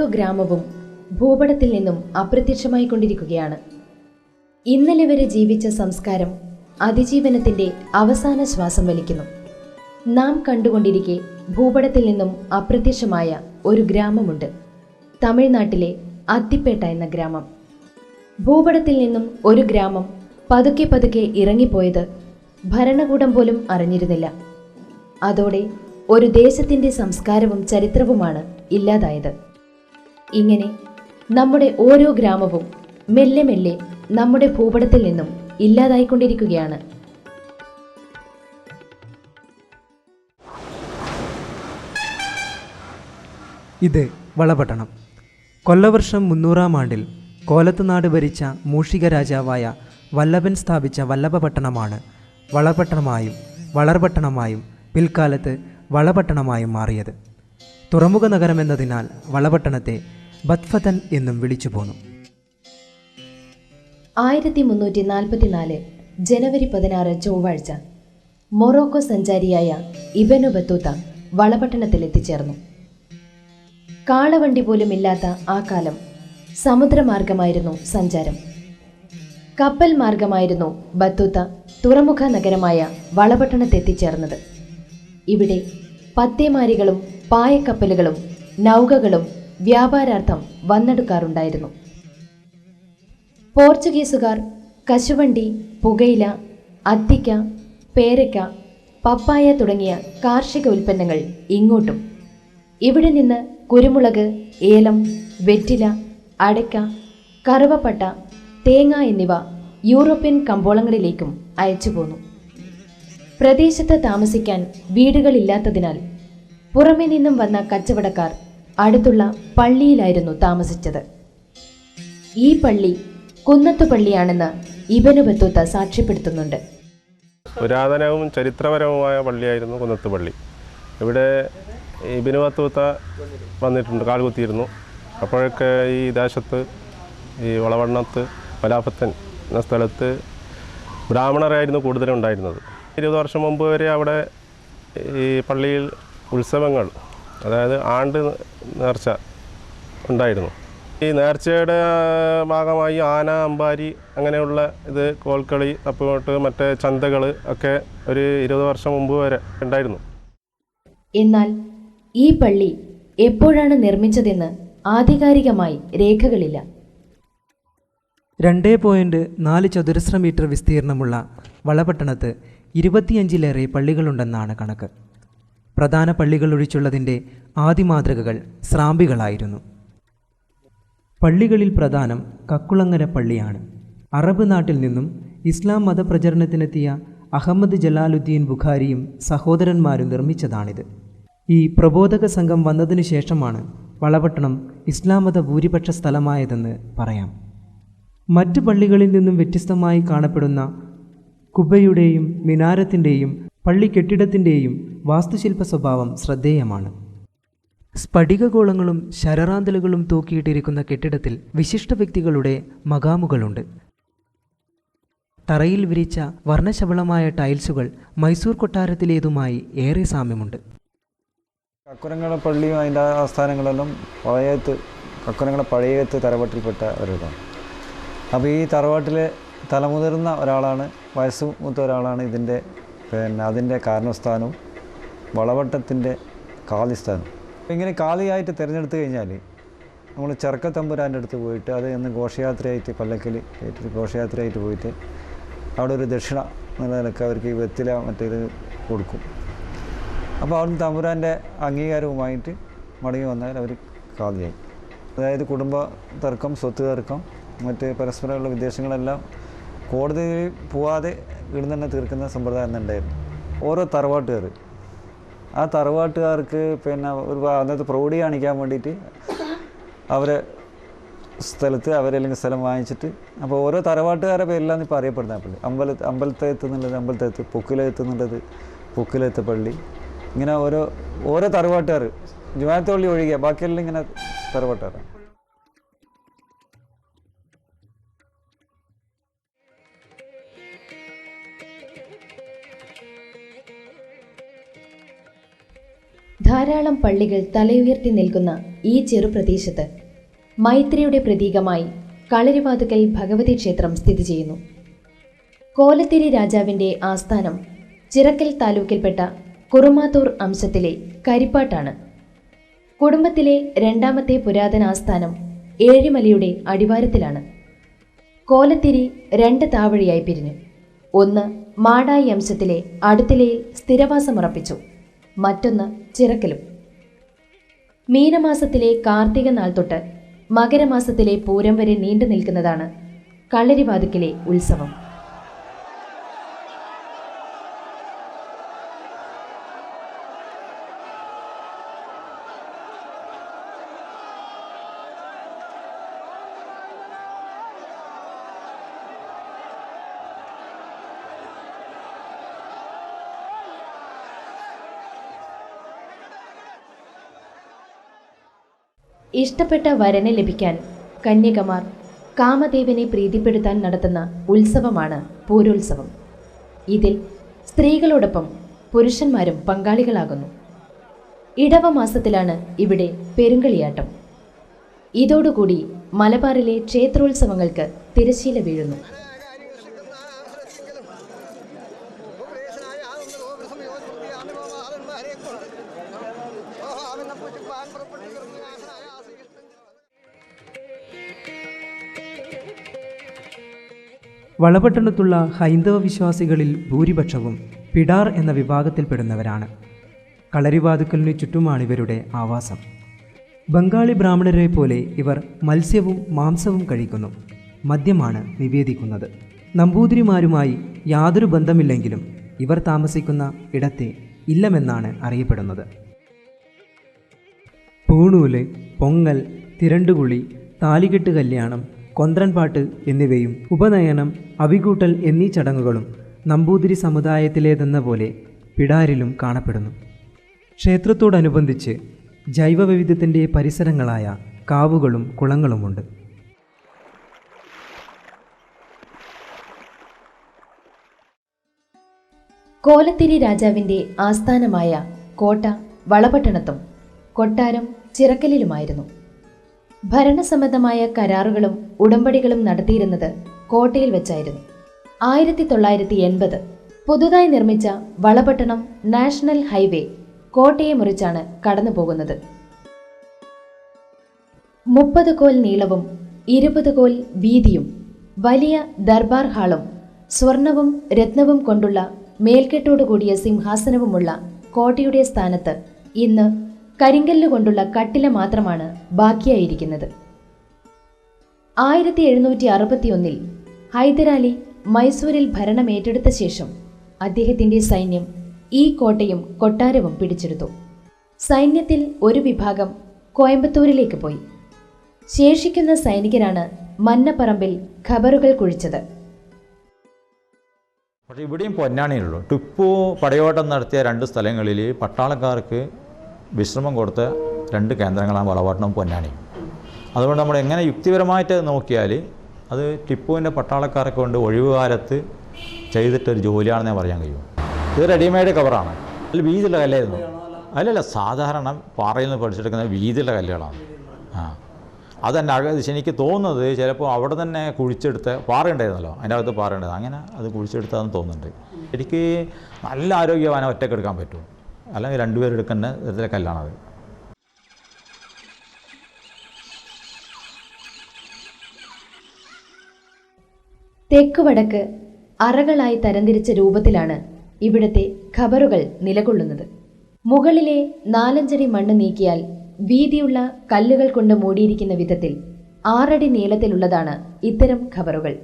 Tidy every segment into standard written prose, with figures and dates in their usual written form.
ഓരോ ഗ്രാമവും ഭൂപടത്തിൽ നിന്നും അപ്രത്യക്ഷമായിക്കൊണ്ടിരിക്കുകയാണ്. ഇന്നലെ വരെ ജീവിച്ച സംസ്കാരം അതിജീവനത്തിൻ്റെ അവസാന ശ്വാസം വലിക്കുന്നു. നാം കണ്ടുകൊണ്ടിരിക്കെ ഭൂപടത്തിൽ നിന്നും അപ്രത്യക്ഷമായ ഒരു ഗ്രാമമുണ്ട്. തമിഴ്നാട്ടിലെ അത്തിപ്പേട്ട എന്ന ഗ്രാമം. ഭൂപടത്തിൽ നിന്നും ഒരു ഗ്രാമം പതുക്കെ പതുക്കെ ഇറങ്ങിപ്പോയത് ഭരണകൂടം പോലും അറിഞ്ഞിരുന്നില്ല. അതോടെ ഒരു ദേശത്തിൻ്റെ സംസ്കാരവും ചരിത്രവുമാണ് ഇല്ലാതായത്. ഇങ്ങനെ നമ്മുടെ ഓരോ ഗ്രാമവും മെല്ലെ മെല്ലെ നമ്മുടെ ഭൂപടത്തിൽ നിന്നും ഇല്ലാതായിക്കൊണ്ടിരിക്കുകയാണ്. ഇത് വളപട്ടണം. കൊല്ലവർഷം 300-ാം ആണ്ടിൽ കോലത്തുനാട് ഭരിച്ച മൂഷിക രാജാവായ വല്ലഭൻ സ്ഥാപിച്ച വല്ലഭപട്ടണമാണ് വളപട്ടണമായും വളർപട്ടണമായും പിൽക്കാലത്ത് വളപട്ടണമായും മാറിയത്. തുറമുഖ നഗരമെന്നതിനാൽ വളപട്ടണത്തെ ബത്ഫതൻ എന്നും വിളിച്ചു പോന്നു. 1344 ജനുവരി 16 ചൊവ്വാഴ്ച മൊറോക്കോ സഞ്ചാരിയായ ഇബനു ബത്തൂത്ത വളപട്ടണത്തിൽ എത്തിച്ചേർന്നു. കാളവണ്ടി പോലും ഇല്ലാത്ത ആ കാലം സമുദ്രമാർഗമായിരുന്നു സഞ്ചാരം. കപ്പൽ മാർഗമായിരുന്നു ബത്തൂത്ത തുറമുഖ നഗരമായ വളപട്ടണത്തെത്തിച്ചേർന്നത്. ഇവിടെ പത്തേമാരികളും പായക്കപ്പലുകളും നൗകകളും വ്യാപാരാർത്ഥം വന്നെടുക്കാറുണ്ടായിരുന്നു. പോർച്ചുഗീസുകാർ കശുവണ്ടി, പുകയില, അത്തിക്ക, പേരയ്ക്ക, പപ്പായ തുടങ്ങിയ കാർഷിക ഉൽപ്പന്നങ്ങൾ ഇങ്ങോട്ടും, ഇവിടെ നിന്ന് കുരുമുളക്, ഏലം, വെറ്റില, അടയ്ക്ക, കറുവപ്പട്ട, തേങ്ങ എന്നിവ യൂറോപ്യൻ കമ്പോളങ്ങളിലേക്കും അയച്ചു പോന്നു. പ്രദേശത്ത് താമസിക്കാൻ വീടുകളില്ലാത്തതിനാൽ പുറമെ നിന്നും വന്ന കച്ചവടക്കാർ അടുത്തുള്ള പള്ളിയിലായിരുന്നു താമസിച്ചത്. ഈ പള്ളി കുന്നത്തു പള്ളിയാണെന്ന് ഇബനു ബത്തൂത്ത സാക്ഷ്യപ്പെടുത്തുന്നുണ്ട്. പുരാതനവും ചരിത്രപരവുമായ പള്ളിയായിരുന്നു കുന്നത്ത് പള്ളി. ഇവിടെ ഇബനു ബത്തൂത്ത വന്നിട്ടുണ്ട്, കാൽകുത്തിയിരുന്നു. അപ്പോഴൊക്കെ ഈ ദേശത്ത്, ഈ വളവണ്ണത്ത് വലാപത്തൻ എന്ന സ്ഥലത്ത് ബ്രാഹ്മണരായിരുന്നു കൂടുതലും ഉണ്ടായിരുന്നത്. 20 വർഷം മുമ്പ് വരെ അവിടെ ഈ പള്ളിയിൽ ഉത്സവങ്ങൾ, അതായത് ആണ്ട് നേർച്ച ഉണ്ടായിരുന്നു. ഈ നേർച്ചയുടെ ഭാഗമായി ആന, അമ്പാരി അങ്ങനെയുള്ള ഇത്, കോൽക്കളി, തപ്പുകോട്ട്, മറ്റേ ചന്തകൾ ഒക്കെ ഒരു 20 വർഷം മുമ്പ് വരെ ഉണ്ടായിരുന്നു. എന്നാൽ ഈ പള്ളി എപ്പോഴാണ് നിർമ്മിച്ചതെന്ന് ആധികാരികമായി രേഖകളില്ല. 2.4 ചതുരശ്ര മീറ്റർ വിസ്തീർണമുള്ള വളപട്ടണത്ത് 25-ലേറെ പള്ളികളുണ്ടെന്നാണ് കണക്ക്. പ്രധാന പള്ളികൾ ഒഴിച്ചുള്ളതിൻ്റെ ആദിമാതൃകകൾ സ്രാമ്പികളായിരുന്നു. പള്ളികളിൽ പ്രധാനം കക്കുളങ്ങര പള്ളിയാണ്. അറബ് നാട്ടിൽ നിന്നും ഇസ്ലാം മതപ്രചരണത്തിനെത്തിയ അഹമ്മദ് ജലാലുദ്ദീൻ ബുഖാരിയും സഹോദരന്മാരും നിർമ്മിച്ചതാണിത്. ഈ പ്രബോധക സംഘം വന്നതിനു ശേഷമാണ് വളപട്ടണം ഇസ്ലാം മത ഭൂരിപക്ഷ സ്ഥലമായതെന്ന് പറയാം. മറ്റ് പള്ളികളിൽ നിന്നും വ്യത്യസ്തമായി കാണപ്പെടുന്ന കുബയുടെയും മിനാരത്തിൻ്റെയും പള്ളി കെട്ടിടത്തിൻ്റെയും വാസ്തുശില്പ സ്വഭാവം ശ്രദ്ധേയമാണ്. സ്ഫടികഗോളങ്ങളും ശരറാന്തലുകളും തൂക്കിയിട്ടിരിക്കുന്ന കെട്ടിടത്തിൽ വിശിഷ്ട വ്യക്തികളുടെ മകാമുകളുണ്ട്. തറയിൽ വിരിച്ച വർണ്ണശബളമായ ടൈൽസുകൾ മൈസൂർ കൊട്ടാരത്തിലേതുമായി ഏറെ സാമ്യമുണ്ട്. കക്കുരങ്ങള പള്ളിയും അതിൻ്റെ ആസ്ഥാനങ്ങളെല്ലാം കക്കുരങ്ങളെ പഴയത്ത് തറവാട്ടിൽപ്പെട്ട ഒരിതാണ്. അപ്പോൾ ഈ തറവാട്ടിലെ തലമുതിർന്ന ഒരാളാണ്, വയസ്സ് മൂത്ത ഒരാളാണ് ഇതിൻ്റെ അതിൻ്റെ കാരണസ്ഥാനവും വളവട്ടത്തിൻ്റെ കാളിസ്ഥാനം. ഇങ്ങനെ കാളിയായിട്ട് തിരഞ്ഞെടുത്ത് കഴിഞ്ഞാൽ നമ്മൾ ചെറുക്കത്തമ്പുരാൻ്റെ അടുത്ത് പോയിട്ട് അത് ഇന്ന് ഘോഷയാത്രയായിട്ട് പല്ലക്കിൽ കയറ്റിട്ട് ഘോഷയാത്രയായിട്ട് പോയിട്ട് അവിടെ ഒരു ദക്ഷിണ എന്നുള്ള നിലക്ക് അവർക്ക് വെറ്റില മറ്റേത് കൊടുക്കും. അപ്പോൾ അവിടുന്ന് തമ്പുരാൻ്റെ അംഗീകാരവുമായിട്ട് മടങ്ങി വന്നാൽ അവർ കാളിയായി. അതായത് കുടുംബ തർക്കം, സ്വത്ത് തർക്കം, മറ്റ് പരസ്പരമുള്ള വിദേശങ്ങളെല്ലാം കോടതിയിൽ പോവാതെ ഇവിടെ തന്നെ തീർക്കുന്ന സമ്പ്രദായം ഉണ്ടായിരുന്നു. ഓരോ തറവാട്ടുകാർ, ആ തറവാട്ടുകാർക്ക് ഒരു അന്നത്തെ പ്രൗഢി കാണിക്കാൻ വേണ്ടിയിട്ട് അവരെ സ്ഥലത്ത് അവരല്ലെങ്കിൽ സ്ഥലം വാങ്ങിച്ചിട്ട്, അപ്പോൾ ഓരോ തറവാട്ടുകാരുടെ പേരിലാണ് ഇപ്പോൾ അറിയപ്പെടുന്ന പള്ളി. അമ്പലത്തേത്ത് എന്നുള്ളത് അമ്പലത്തേത്ത്, പൊക്കിലെത്ത് എന്നുള്ളത് പൊക്കിലെത്ത് പള്ളി. ഇങ്ങനെ ഓരോ തറവാട്ടുകാർ, ജുമാഅത്ത് പള്ളി ഒഴികെ ബാക്കിയെല്ലാം ഇങ്ങനെ തറവാട്ടുകാരാണ്. ധാരാളം പള്ളികൾ തലയുയർത്തി നിൽക്കുന്ന ഈ ചെറുപ്രദേശത്ത് മൈത്രിയുടെ പ്രതീകമായി കളരിവാതുക്കൽ ഭഗവതി ക്ഷേത്രം സ്ഥിതി ചെയ്യുന്നു. കോലത്തിരി രാജാവിൻ്റെ ആസ്ഥാനം ചിറക്കൽ താലൂക്കിൽപ്പെട്ട കുറുമാത്തൂർ അംശത്തിലെ കരിപ്പാട്ടാണ്. കുടുംബത്തിലെ രണ്ടാമത്തെ പുരാതന ആസ്ഥാനം ഏഴിമലയുടെ അടിവാരത്തിലാണ്. കോലത്തിരി 2 താവഴിയായി പിരിഞ്ഞു. ഒന്ന് മാടായി അംശത്തിലെ അടുത്തിലയിൽ സ്ഥിരവാസമുറപ്പിച്ചു, മറ്റൊന്ന് ചിറക്കലും. മീനമാസത്തിലെ കാർത്തിക നാൾ തൊട്ട് മകരമാസത്തിലെ പൂരം വരെ നീണ്ടു നിൽക്കുന്നതാണ് കളരിവാതുക്കലെ ഉത്സവം. ഇഷ്ടപ്പെട്ട വരനെ ലഭിക്കാൻ കന്യകമാർ കാമദേവനെ പ്രീതിപ്പെടുത്താൻ നടത്തുന്ന ഉത്സവമാണ് പൂരോത്സവം. ഇതിൽ സ്ത്രീകളോടൊപ്പം പുരുഷന്മാരും പങ്കാളികളാകുന്നു. ഇടവമാസത്തിലാണ് ഇവിടെ പെരുങ്കളിയാട്ടം. ഇതോടുകൂടി മലബാറിലെ ക്ഷേത്രോത്സവങ്ങൾക്ക് തിരശ്ശീല വീഴുന്നു. വളപട്ടണത്തുള്ള ഹൈന്ദവ വിശ്വാസികളിൽ ഭൂരിപക്ഷവും പിടാർ എന്ന വിഭാഗത്തിൽപ്പെടുന്നവരാണ്. കളരിവാതുക്കലിനു ചുറ്റുമാണിവരുടെ ആവാസം. ബംഗാളി ബ്രാഹ്മണരെ പോലെ ഇവർ മത്സ്യവും മാംസവും കഴിക്കുന്നു. മദ്യമാണ് നിവേദിക്കുന്നത്. നമ്പൂതിരിമാരുമായി യാതൊരു ബന്ധമില്ലെങ്കിലും ഇവർ താമസിക്കുന്ന ഇടത്തെ ഇല്ലമെന്നാണ് അറിയപ്പെടുന്നത്. പൂണൂല്, പൊങ്ങൽ, തിരണ്ടുകുളി, താലികെട്ട് കല്യാണം, കൊന്ത്രൻപാട്ട് എന്നിവയും ഉപനയനം, അവികൂട്ടൽ എന്നീ ചടങ്ങുകളും നമ്പൂതിരി സമുദായത്തിലേതെന്ന പോലെ പിടാരിലും കാണപ്പെടുന്നു. ക്ഷേത്രത്തോടനുബന്ധിച്ച് ജൈവവൈവിധ്യത്തിൻ്റെ പരിസരങ്ങളായ കാവുകളും കുളങ്ങളുമുണ്ട്. കോലത്തിരി രാജാവിൻ്റെ ആസ്ഥാനമായ കോട്ട വളപട്ടണത്തും കൊട്ടാരം ചിറക്കലിലുമായിരുന്നു. ഭരണസംബന്ധമായ കരാറുകളും ഉടമ്പടികളും നടത്തിയിരുന്നത് കോട്ടയിൽ വെച്ചായിരുന്നു. 1980 പുതുതായി നിർമ്മിച്ച വളപട്ടണം നാഷണൽ ഹൈവേ കോട്ടയെ മുറിച്ചാണ് കടന്നു പോകുന്നത്. 30 കോൽ നീളവും 20 കോൽ വീതിയും വലിയ ദർബാർ ഹാളും സ്വർണവും രത്നവും കൊണ്ടുള്ള മേൽക്കെട്ടോടുകൂടിയ സിംഹാസനവുമുള്ള കോട്ടയുടെ സ്ഥാനത്ത് ഇന്ന് കരിങ്കല്ലുകൊണ്ടുള്ള കട്ടില മാത്രമാണ് ബാക്കിയായിരിക്കുന്നത്. 1761 ഹൈദരാലി മൈസൂരിൽ ഭരണം ഏറ്റെടുത്ത ശേഷം അദ്ദേഹത്തിൻ്റെ സൈന്യം ഈ കോട്ടയും കൊട്ടാരവും പിടിച്ചെടുത്തു. സൈന്യത്തിൽ ഒരു വിഭാഗം കോയമ്പത്തൂരിലേക്ക് പോയി. ശേഷിക്കുന്ന സൈനികരാണ് മന്നപ്പറമ്പിൽ ഖബറുകൾ കുഴിച്ചത്. പക്ഷേ ഇവിടെയും പൊന്നാണിയുള്ളൂ. ടിപ്പു പടയോട്ടം നടത്തിയ 2 സ്ഥലങ്ങളിൽ പട്ടാളക്കാർക്ക് വിശ്രമം കൊടുത്ത 2 കേന്ദ്രങ്ങളാണ് വളപട്ടണം, പൊന്നാനി. അതുകൊണ്ട് നമ്മൾ എങ്ങനെ യുക്തിപരമായിട്ട് നോക്കിയാൽ അത് ടിപ്പുവിൻ്റെ പട്ടാളക്കാരെ കൊണ്ട് ഒഴിവുകാലത്ത് ചെയ്തിട്ടൊരു ജോലിയാണെന്നേ പറയാൻ കഴിയും. ഇത് റെഡിമെയ്ഡ് കവറാണ്. അതിൽ വീതിയുള്ള കല്ലായിരുന്നു. അല്ലല്ല, സാധാരണ പാറയിൽ നിന്ന് പഠിച്ചെടുക്കുന്ന വീതിയുള്ള കല്ലുകളാണ്. അതെന്നെ എനിക്ക് തോന്നുന്നത് ചിലപ്പോൾ അവിടെ തന്നെ കുഴിച്ചെടുത്ത പാറ ഉണ്ടായിരുന്നല്ലോ, അതിൻ്റെ അകത്ത് പാറ ഉണ്ടായിരുന്നു, അങ്ങനെ അത് കുഴിച്ചെടുത്താന്ന് തോന്നുന്നുണ്ട്. എനിക്ക് നല്ല ആരോഗ്യവാനെ ഒറ്റക്കെടുക്കാൻ പറ്റും, അല്ലെങ്കിൽ 2 പേരെടുക്കേണ്ട തരത്തിലെ കല്ലാണത്. തെക്ക് വടക്ക് അറകളായി തരംതിരിച്ച രൂപത്തിലാണ് ഇവിടുത്തെ ഖബറുകൾ നിലകൊള്ളുന്നത്. മുകളിലെ 4-5 അടി മണ്ണ് നീക്കിയാൽ വീതിയുള്ള കല്ലുകൾ കൊണ്ട് മൂടിയിരിക്കുന്ന വിധത്തിൽ 6 അടി നീളത്തിലുള്ളതാണ് ഇത്തരം ഖബറുകൾ.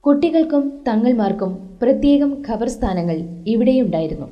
കുട്ടികൾക്കും തങ്ങൾമാർക്കും പ്രത്യേകം ഖബർ സ്ഥാനങ്ങൾ ഇവിടെയുണ്ടായിരുന്നു.